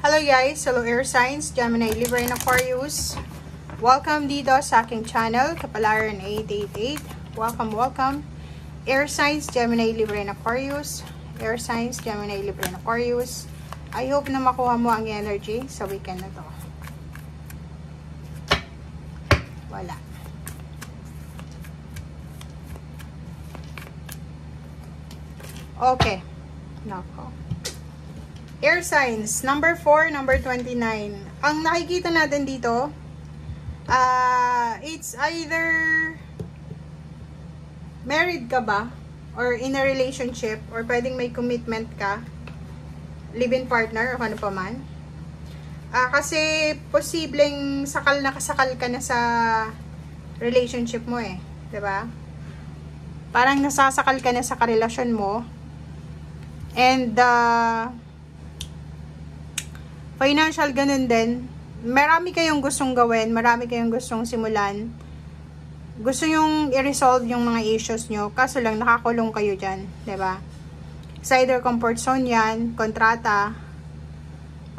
Hello guys, hello air signs, Gemini, Libra, and Aquarius. Welcome dito sa aking channel, Kapalaran 888. Welcome. Air signs, Gemini, Libra, and Aquarius. Air signs, Gemini, Libra, and Aquarius. I hope na makuha mo ang energy sa weekend na to. Wala. Okay. Nako. Air signs, number 4, number 29. Ang nakikita natin dito, it's either married ka ba, or in a relationship, or pwedeng may commitment ka, live-in partner, o ano pa man. Kasi, posibleng sakal na kasakal ka na sa relationship mo eh. 'Di ba? Parang nasasakal ka na sa karelasyon mo. And, financial, ganun din. Marami kayong gustong gawin, marami kayong gustong simulan. Gusto yung i-resolve yung mga issues nyo, kaso lang nakakulong kayo dyan, 'di ba? It's either comfort zone yan, kontrata,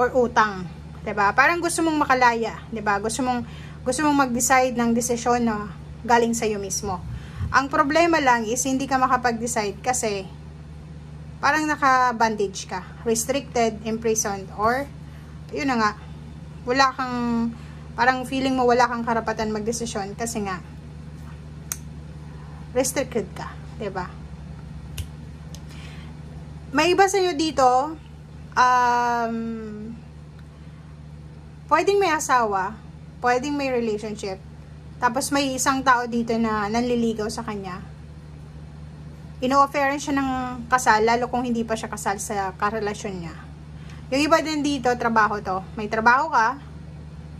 or utang, 'di ba? Parang gusto mong makalaya, 'di ba? Gusto mong mag-decide ng desisyon na galing sa iyo mismo. Ang problema lang is hindi ka makapag-decide kasi parang naka-bandage ka, restricted, imprisoned, or yun na nga, wala kang, parang feeling mo wala kang karapatan magdesisyon kasi nga restricted ka, 'di ba? May iba sa inyo dito, pwedeng may asawa, pwedeng may relationship, tapos may isang tao dito na nanliligaw sa kanya. Ino-offeran siya ng kasal, lalo kung hindi pa siya kasal sa karelasyon niya. Yung iba din dito, trabaho to. May trabaho ka,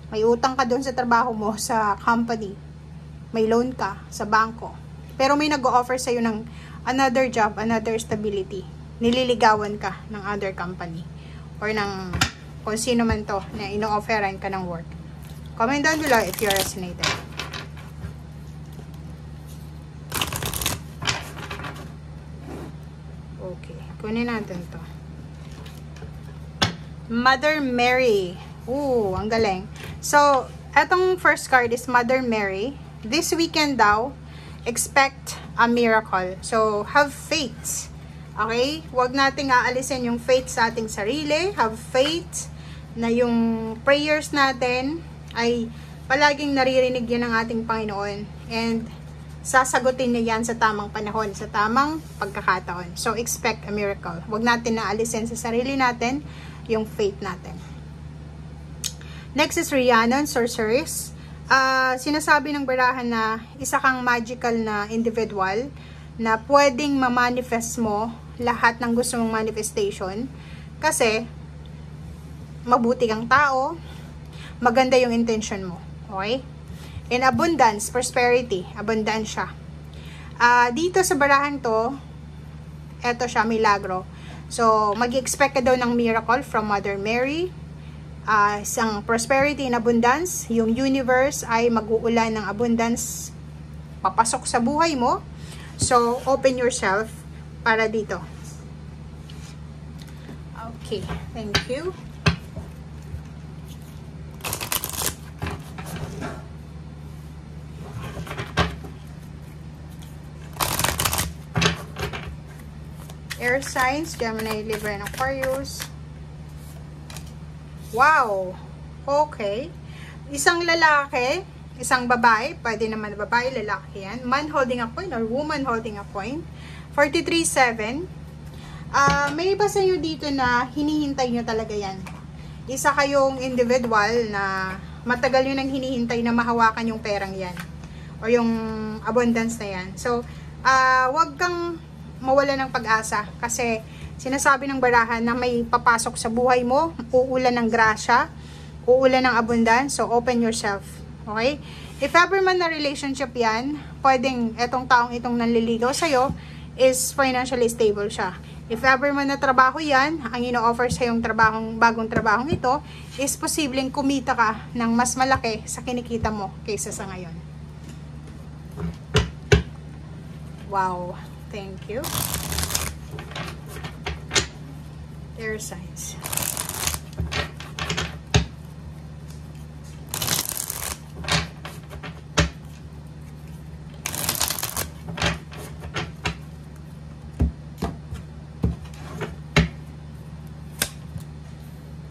may utang ka doon sa trabaho mo, sa company. May loan ka sa bangko. Pero may nag-o-offer sa'yo ng another job, another stability. Nililigawan ka ng other company. Or ng kung sino man to na ino-offeran ka ng work. Comment down below if you're resonated. Okay, kunin natin to. Mother Mary. Ooh, ang galing. So, etong first card is Mother Mary. This weekend daw, expect a miracle. So, have faith. Okay? Huwag nating aalisin yung faith sa ating sarili. Have faith na yung prayers natin ay palaging naririnig yan ng ating Panginoon. And, sasagutin niya yan sa tamang panahon, sa tamang pagkakataon. So, expect a miracle. Huwag natin naalisin sa sarili natin yung faith natin. Next is Rhiannon, Sorceress. Sinasabi ng barahan na isa kang magical na individual na pwedeng ma-manifest mo lahat ng gusto mong manifestation kasi mabuti kang tao, maganda yung intention mo. Okay? In abundance, prosperity, abundansya. Dito sa barahan to, eto siya, milagro. So, mag-expect ka daw ng miracle from Mother Mary. Isang prosperity and abundance. Yung universe ay mag-uulan ng abundance papasok sa buhay mo. So, open yourself para dito. Okay, thank you. Air signs, Gemini, Libra, and Aquarius. Wow! Okay. Isang lalaki, isang babae, pwede naman babae, lalaki yan. Man holding a coin or woman holding a coin. 43-7. May iba sa inyo dito na hinihintay nyo talaga yan. Isa kayong individual na matagal nyo nang hinihintay na mahawakan yung perang yan. Or yung abundance na yan. So, wag kang mawala ng pag-asa kasi sinasabi ng barahan na may papasok sa buhay mo, uulan ng grasya, uulan ng abundance, so open yourself. Okay? If ever man na relationship yan, pwedeng etong taong itong nanliligaw sa'yo is financially stable siya. If ever man na trabaho yan, ang ino-offer sa yung bagong trabahong ito is posibleng kumita ka ng mas malaki sa kinikita mo kaysa sa ngayon. Wow! Thank you. Air signs.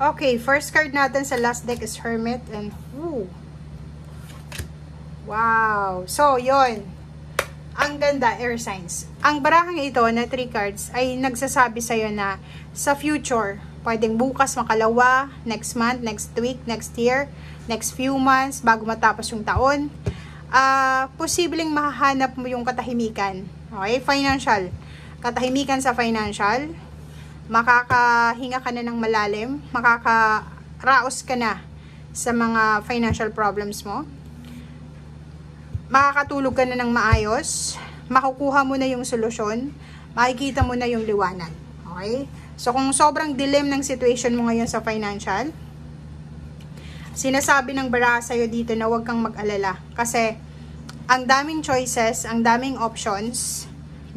Okay, first card natin sa last deck is Hermit and ooh. Wow. So, yon. Ang ganda, air signs. Ang barahang ito na 3 cards ay nagsasabi sa'yo na sa future, pwedeng bukas, makalawa, next month, next week, next year, next few months, bago matapos yung taon, posibleng mahahanap mo yung katahimikan. Okay? Financial. Katahimikan sa financial. Makakahinga ka na ng malalim. Makakaraos ka na sa mga financial problems mo. Makakatulog ka na ng maayos. Makukuha mo na yung solusyon. Makikita mo na yung liwanag. Okay? So, kung sobrang dilim ng situation mo ngayon sa financial, sinasabi ng baraha sa'yo dito na huwag kang mag-alala. Kasi, ang daming choices, ang daming options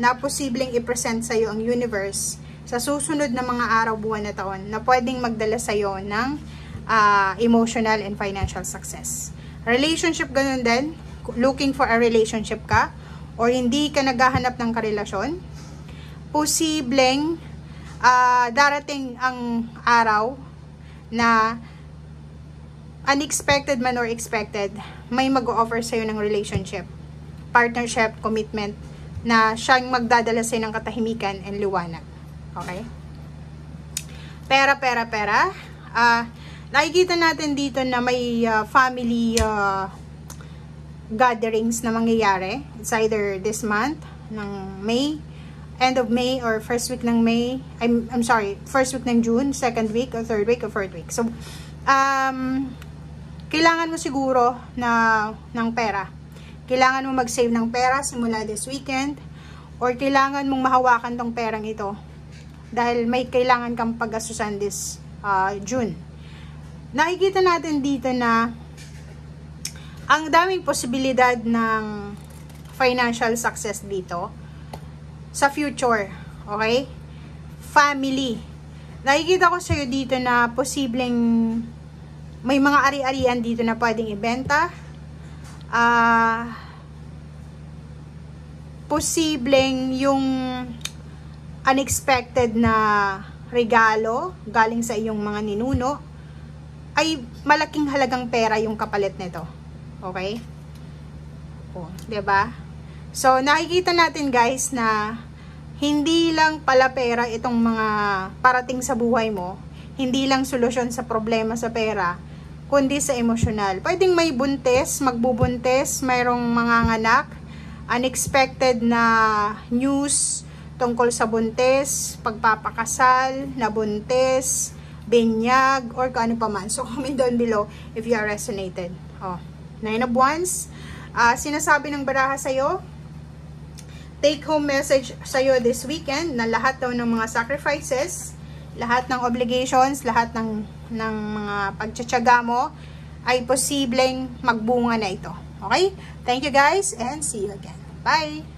na posibleng i-present sa'yo ang universe sa susunod na mga araw, buwan na taon na pwedeng magdala sa'yo ng emotional and financial success. Relationship, ganun din. Looking for a relationship ka or hindi ka naghahanap ng karelasyon, posibleng darating ang araw na unexpected man or expected, may mag-o-offer sa'yo ng relationship, partnership, commitment, na siyang magdadala sa'yo ng katahimikan and liwanag. Okay? Pera. Nakikita natin dito na may family gatherings na mangyayari. It's either this month, ng May, end of May, or first week ng May. I'm sorry, first week ng June, second week, or third week, or fourth week. So, kailangan mo siguro ng pera. Kailangan mo mag-save ng pera simula this weekend, or kailangan mong mahawakan tong perang ito dahil may kailangan kang pag-asusan this June. Nakikita natin dito na ang daming posibilidad ng financial success dito sa future. Okay? Family. Nakikita ko sa'yo dito na posibleng may mga ari-arian dito na pwedeng ibenta. Posibleng yung unexpected na regalo galing sa iyong mga ninuno ay malaking halagang pera yung kapalit nito. Okay? O, 'di ba? So, nakikita natin guys na hindi lang pala pera itong mga parating sa buhay mo. Hindi lang solusyon sa problema sa pera, kundi sa emosyonal. Pwedeng may buntis, magbubuntis, mayroong manganganak, unexpected na news tungkol sa buntis, pagpapakasal, nabuntis, binyag, or kung ano pa man. So, comment down below if you are resonated. Oh, 9 of Wands. Sinasabi ng baraha sa'yo, take home message sa'yo this weekend na lahat daw ng mga sacrifices, lahat ng obligations, lahat ng mga pagtsatsaga mo ay posibleng magbunga na ito. Okay? Thank you guys and see you again. Bye!